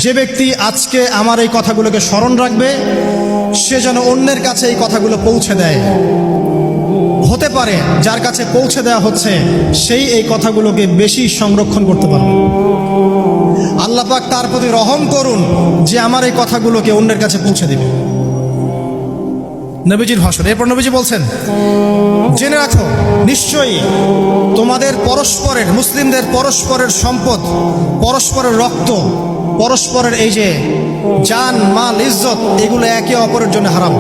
যে ব্যক্তি আজকে আমার এই কথাগুলোকে স্মরণ রাখবে সে যেন অন্যের কাছে এই কথাগুলো পৌঁছে দেয়। হতে পারে যার কাছে পৌঁছে দেওয়া হচ্ছে সেই এই কথাগুলোকে বেশি সংরক্ষণ করতে পারবে। আল্লাহ পাক তার প্রতি রহম করুন যে আমার এই কথাগুলোকে অন্যের কাছে পৌঁছে দেবে। নবীজির ভাষণ। এরপর নবীজি বলছেন, জেনে রাখো নিশ্চয়ই তোমাদের পরস্পরের, মুসলিমদের পরস্পরের সম্পদ, পরস্পরের রক্ত, পরস্পরের এই যে জান মাল ইজ্জত, এগুলো একে অপরের জন্য হারাম।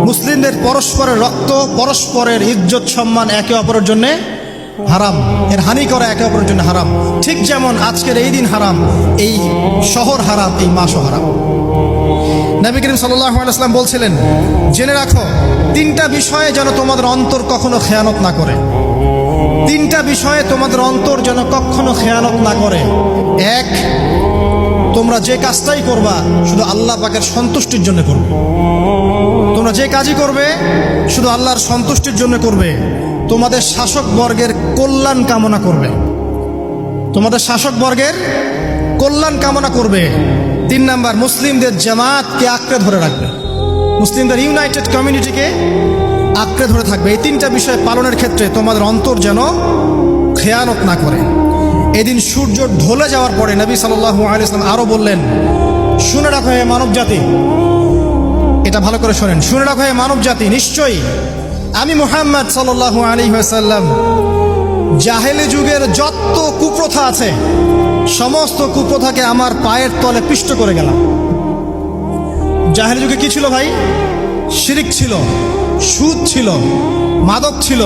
মুসলিমদের পরস্পরের রক্ত, পরস্পরের ইজ্জত সম্মান একে অপরের জন্য হারাম, এর হানি করা একে অপরের জন্য হারাম। ঠিক যেমন আজকের এই দিন হারাম, এই শহর হারাম, এই মাসও হারাম। নবী করিম সাল্লাল্লাহু আলাইহি ওয়াসাল্লাম বলছিলেন, জেনে রাখো তিনটা বিষয়ে যেন তোমাদের অন্তর কখনো খেয়ানত না করে। তিনটা বিষয়ে তোমাদের অন্তর যেন কখনো খেয়ানত না করে। এক, তোমরা যে কাজটাই করবা শুধু আল্লাহ পাকের সন্তুষ্টির জন্য করবে। তোমরা যে কাজই করবে শুধু আল্লাহর সন্তুষ্টির জন্য করবে। তোমাদের শাসক বর্গের কল্যাণ কামনা করবে। তোমাদের শাসক বর্গের কল্যাণ কামনা করবে। 3 নাম্বার, মুসলিমদের জামাতকে আঁকড়ে ধরে রাখবে। মুসলিমদের ইউনাইটেড কমিউনিটিকে আঁকড়ে ধরে থাকবে। এই 3টা বিষয় পালনের ক্ষেত্রে তোমাদের অন্তর যেন খেয়ানত না করে। এদিন সূর্য ঢলে যাওয়ার পরে নবী সাল্লাল্লাহু আলাইহি ওয়াসাল্লাম আরো বললেন, শুনে রাখো হে মানব জাতি, এটা ভালো করে শোনেন, শুনে রাখো হে মানব জাতি, নিশ্চয়ই আমি মুহাম্মদ সাল্লাল্লাহু আলাইহি ওয়াসাল্লাম জাহেলি যুগের যত কুপ্রথা আছে সমস্ত কুপ্রথাকে আমার পায়ের তলে পিষ্ট করে গেলাম। জাহেলি যুগে কি ছিল ভাই? শিরিক ছিল, সুদ ছিল, মাদক ছিল,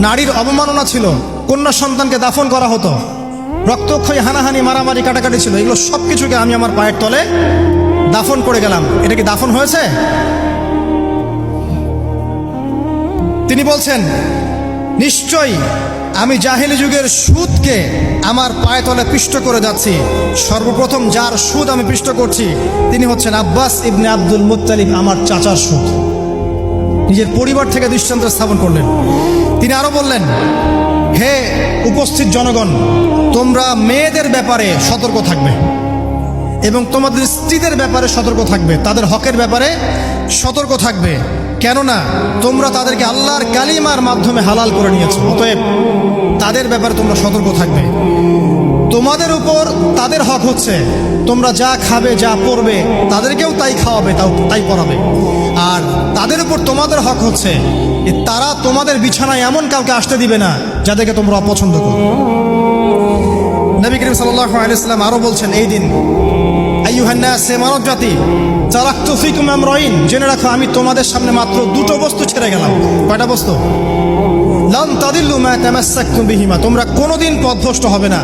নারীর অবমাননা ছিল, কন্যা সন্তানকে দাফন করা হতো, রক্তক্ষয়ী, হানাহানি, মারামারি, কাটাকাটি ছিল। এগুলো সব কিছুকে আমি আমার পায়ের তলে দাফন করে গেলাম। এটা কি দাফন হয়েছে? তিনি বলছেন, নিশ্চয়ই আমি জাহেলি যুগের সুদকে আমার পায়ে তলে পিষ্ট করে যাচ্ছি। সর্বপ্রথম যার সুদ আমি পিষ্ট করছি তিনি হচ্ছেন আব্বাস ইবনে আব্দুল মুত্তালিব, আমার চাচার সুদ। নিজের পরিবার থেকে দৃষ্টান্ত স্থাপন করলেন। তিনি আরো বললেন, হে উপস্থিত জনগণ, তোমরা মেয়েদের ব্যাপারে সতর্ক থাকবে এবং তোমাদের স্ত্রীদের ব্যাপারে সতর্ক থাকবে, তাদের হকের ব্যাপারে সতর্ক থাকবে, কেননা তোমরা তাদেরকে আল্লাহর কালিমার মাধ্যমে হালাল করে নিয়েছো। অতএব তাদের ব্যাপারে তোমরা সতর্ক থাকবে। তোমাদের উপর তাদের হক হচ্ছে তোমরা যা খাবে, যা পরবে, তাদেরকেও তাই খাওয়াবে, তাই পরাবে। আর তাদের উপর তোমাদের হক হচ্ছে তারা তোমাদের বিছানায় এমন কাউকে আসতে দিবে না যাদেরকে তোমরা অপছন্দ করো। নবী করিম সাল্লাল্লাহু আলাইহি ওয়াসাল্লাম আরো বলছেন, এই দিন আইয়ুহান নাস, মানব জাতি, তারাকতু ফিকুম আমরাইন, জেনে রাখো আমি তোমাদের সামনে মাত্র 2টো বস্তু ছেড়ে গেলাম। কয়টা বস্তু? লান তাদিল্লু মা তামাসসাকতুম বিহিমা, তোমরা কোনোদিন পথভ্রষ্ট হবে না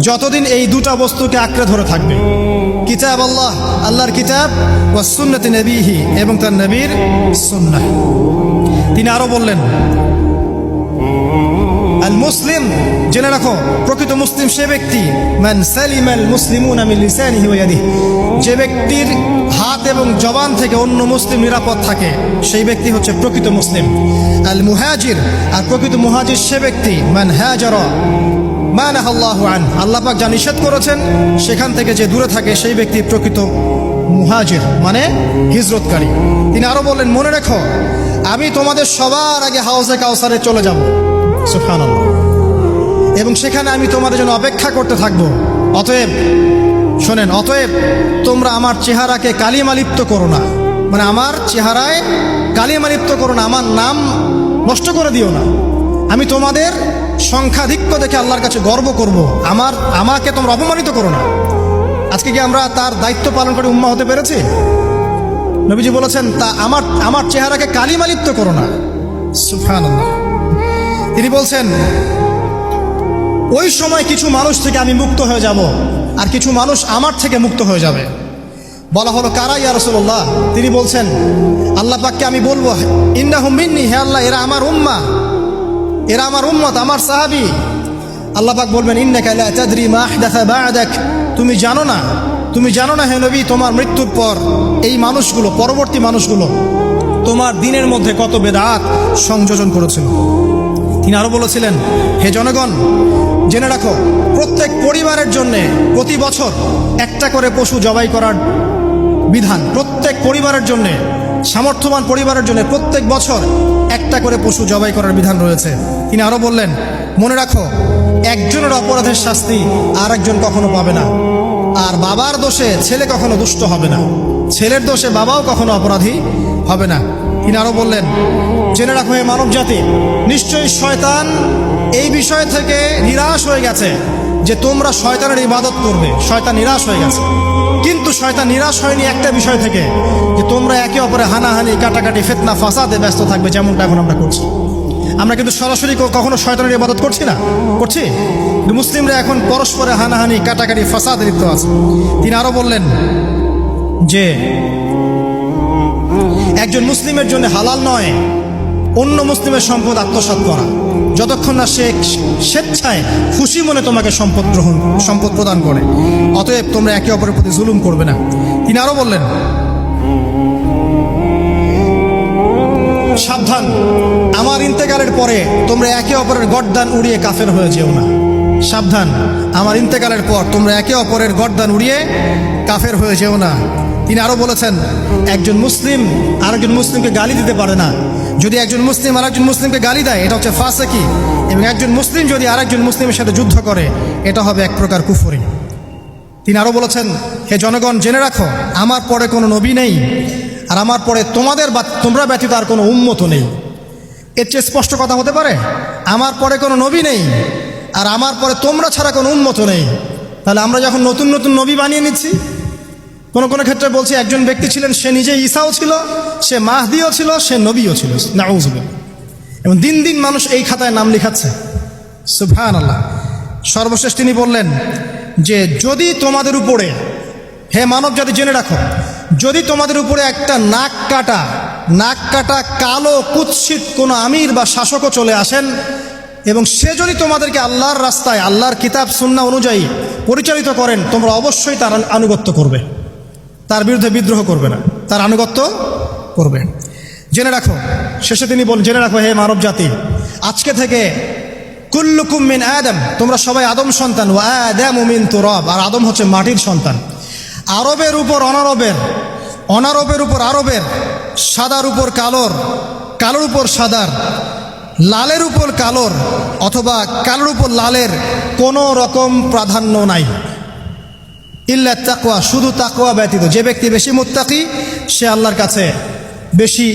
যতদিন এই 2টা বস্তুকে আঁকড়ে ধরে থাকবে। কিতাব আল্লাহ, আল্লাহর কিতাব, ওয়া সুন্নতি নবীহি, এবং তার নবীর সুন্নাহ। তিনি আরো বললেন, আল মুসলিম, জেনে রাখো প্রকৃত মুসলিম সে ব্যক্তি, মান সালিমাল মুসলিমুনা মিন লিসানিহি ওয়া ইয়াদিহি, যে ব্যক্তির হাত এবং জবান থেকে অন্য মুসলিম নিরাপদ থাকে সেই ব্যক্তি হচ্ছে প্রকৃত মুসলিম। আল মুহাজির, আর প্রকৃত মুহাজির সে ব্যক্তি, মান হাজারা মা নাহাল্লাহু আন, আল্লাহ পাক যা নিষেধ করেছেন সেখান থেকে যে দূরে থাকে সেই ব্যক্তি প্রকৃত মুহাজির, মানে হিজরতকারী। তিনি আরো বললেন, মনে রেখো আমি তোমাদের সবার আগে হাউজে কাউসারে চলে যাব, সুবহানাল্লাহ, এবং সেখানে আমি তোমাদের জন্য অপেক্ষা করতে থাকবো। অতএব শোনেন, অতএব তোমরা আমার চেহারাকে কালিমালিপ্ত করো না, মানে আমার চেহারায় কালিমালিপ্ত করো না, আমার নাম নষ্ট করে দিও না। আমি তোমাদের সংখ্যাধিক্য দেখে আল্লাহর কাছে গর্ব করব, আমাকে তোমরা অপমানিত করো না। আজকে কি আমরা তার দায়িত্ব পালন করে উম্মাহ হতে পেরেছি? নবীজি বলেছেন, তা আমার চেহারাকে কালিমালিপ্ত করো না, সুবহানাল্লাহ। তিনি বলছেন, ওই সময় কিছু মানুষ থেকে আমি মুক্ত হয়ে যাব আর কিছু মানুষ আমার থেকে মুক্ত হয়ে যাবে। বলা হলো, কারা ইয়া রাসূলুল্লাহ? তিনি বলছেন, আল্লাহ পাককে আমি বলবো, ইন্নাহুম মিন্নি, হে আল্লাহ এরা আমার উম্মাহ, এরা আমার উম্মত, আমার সাহাবী। আল্লাহ পাক বলবেন, ইন্নাকা লা তাদরি মা আহদাসা বা'দাক, তুমি জানো না হে নবী, তোমার মৃত্যুর পর এই মানুষগুলো, পরবর্তী মানুষগুলো তোমার দিনের মধ্যে কত বেদাত সংযোজন করেছিল। তিনি আরো বলেছিলেন, হে জনগণ, জেনে রাখো প্রত্যেক পরিবারের জন্যে প্রতি বছর একটা করে পশু জবাই করার বিধান। প্রত্যেক পরিবারের জন্যে, সামর্থ্যবান পরিবারের জন্য প্রত্যেক বছর একটা করে পশু জবাই করার বিধান রয়েছে। তিনি আরো বললেন, মনে রাখো একজনের অপরাধের শাস্তি আর একজন কখনো পাবে না। আর বাবার দোষে ছেলে কখনো দুষ্ট হবে না, ছেলের দোষে বাবাও কখনো অপরাধী হবে না। তিনি আরো বললেন, জেনে রাখো হে মানব জাতি, নিশ্চয়ই শয়তান এই বিষয় থেকে নিরাশ হয়ে গেছে যে তোমরা শয়তানের ইবাদত করবে। শয়তান নিরাশ হয়ে গেছে, কিন্তু শয়তান নিরাশ হয়নি একটা বিষয় থেকে, যে তোমরা একে অপরে হানাহানি, কাটাকাটি, ফিতনা, ফাসাদে ব্যস্ত থাকবে, যেমনটা এখন আমরা করছি। আমরা কিন্তু সরাসরি কখনো শয়তানের ইবাদত করছি না, করছি? কিন্তু মুসলিমরা এখন পরস্পরে হানাহানি, কাটাকাটি, ফাসাদে লিপ্ত আছে। তিনি আরো বললেন যে একজন মুসলিমের জন্য হালাল নয় অন্য মুসলিমের সম্পদ আত্মসাৎ করা, যতক্ষণ না সে স্বেচ্ছায় খুশি মনে তোমাকে সম্পদ প্রদান করে। অতএব তোমরা একে অপরের প্রতি জুলুম করবে না। তিনি আরো বললেন, সাবধান, আমার ইন্তেকালের পরে তোমরা একে অপরের গর্দান উড়িয়ে কাফের হয়ে যেও না। সাবধান, আমার ইন্তেকালের পর তোমরা একে অপরের গর্দান উড়িয়ে কাফের হয়ে যেও না। তিনি আরো বলেছেন, একজন মুসলিম আরেকজন মুসলিমকে গালি দিতে পারে না। যদি একজন মুসলিম আরেকজন মুসলিমকে গালি দেয়, এটা হচ্ছে ফাসিকি। এবং একজন মুসলিম যদি আরেকজন মুসলিমের সাথে যুদ্ধ করে, এটা হবে এক প্রকার কুফরি। তিনি আরো বলেছেন, হে জনগণ, জেনে রাখো আমার পরে কোনো নবী নেই, আর আমার পরে তোমরা ব্যতীত আর কোনো উম্মত নেই। এর চেয়ে স্পষ্ট কথা হতে পারে? আমার পরে কোনো নবী নেই, আর আমার পরে তোমরা ছাড়া কোনো উম্মত নেই। তাহলে আমরা যখন নতুন নতুন নবী বানিয়ে নিচ্ছি, কোনো কোনো ক্ষেত্রে বলছি একজন ব্যক্তি ছিলেন, সে নিজে ঈসাও ছিল, সে মাহদিও ছিল, সে নবীও ছিল, নাউজুবিল্লাহ। এবং দিন দিন মানুষ এই খাতায় নাম লিখাচ্ছে, সুবহানাল্লাহ। সর্বশেষ তিনি বললেন যে যদি তোমাদের উপরে, হে মানব জাতি জেনে রাখো, যদি তোমাদের উপরে একটা নাক কাটা কালো কুৎসিত কোনো আমির বা শাসকও চলে আসেন, এবং সে যদি তোমাদেরকে আল্লাহর রাস্তায়, আল্লাহর কিতাব সুন্নাহ অনুযায়ী পরিচালিত করেন, তোমরা অবশ্যই তার আনুগত্য করবে, তার বিরুদ্ধে বিদ্রোহ করবে না, তার আনুগত্য করবে। জেনে রাখো, শেষে তিনি বলেন, জেনে রাখো হে মানব জাতি, আজকে থেকে কুল্লুকুম মিন আদম, তোমরা সবাই আদম সন্তান, ওয়া আদামু মিন তুরাব, আর আদম হচ্ছে মাটির সন্তান। আরবের উপর অনারবের, অনারবের উপর আরবের, সাদার উপর কালোর, কালোর উপর সাদার, লালের উপর কালোর, অথবা কালোর উপর লালের কোনো রকম প্রাধান্য নাই। ইল্লা তাকওয়া, শুধু তাকওয়া ব্যতীত। যে ব্যক্তি বেশি মুত্তাকি, সে আল্লাহর কাছে বেশি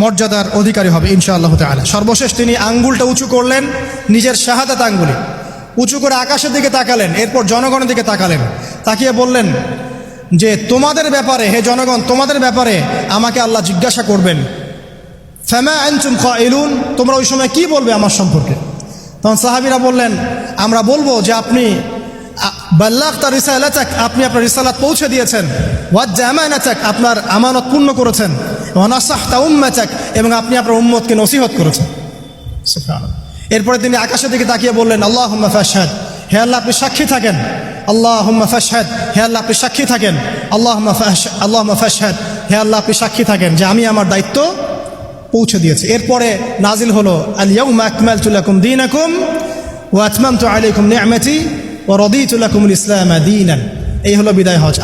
মর্যাদার অধিকারী হবে ইনশাআল্লাহ তাআলা। সর্বশেষ তিনি আঙ্গুলটা উঁচু করলেন, নিজের শাহাদাত আঙ্গুলি উঁচু করে আকাশের দিকে তাকালেন, এরপর জনগণের দিকে তাকালেন, তাকিয়ে বললেন যে তোমাদের ব্যাপারে, হে জনগণ, তোমাদের ব্যাপারে আমাকে আল্লাহ জিজ্ঞাসা করবেন। ফামা আনতুম কাইলুন, তোমরা ওই সময় কি বলবে আমার সম্পর্কে? তখন সাহাবীরা বললেন, আমরা বলবো যে আপনি বাল্লাগতা রিসালাতাক, আপনি আপনার রিসালাত পৌঁছে দিয়েছেন, ওয়াজ্জা আমানাতাক, আপনার আমানত পূর্ণ করেছেন, ওয়া নাসাহতা উম্মাতাক, এবং আপনি আপনার উম্মতকে নসিহত করেছেন। সুবহানাল্লাহ। এরপরে তিনি আকাশের দিকে তাকিয়ে বললেন, আল্লাহুম্মা ফাশহাদ, হে আল্লাহ আপনি সাক্ষী থাকেন। আল্লাহুম্মা ফাশহাদ, হে আল্লাহ আপনি সাক্ষী থাকেন। আল্লাহুম্মা ফাশহাদ, হে আল্লাহ আপনি সাক্ষী থাকেন যে আমি আমার দায়িত্ব পৌঁছে দিয়েছি। এরপরে নাজিল হলো, আল ইয়াউমা আকমালতু লাকুম দীনাকুম ওয়া আতমামতু আলাইকুম নি'মাতি ওয়া রাদিতু লাকুমুল ইসলাম দীনান। এই হলো বিদায় হজ।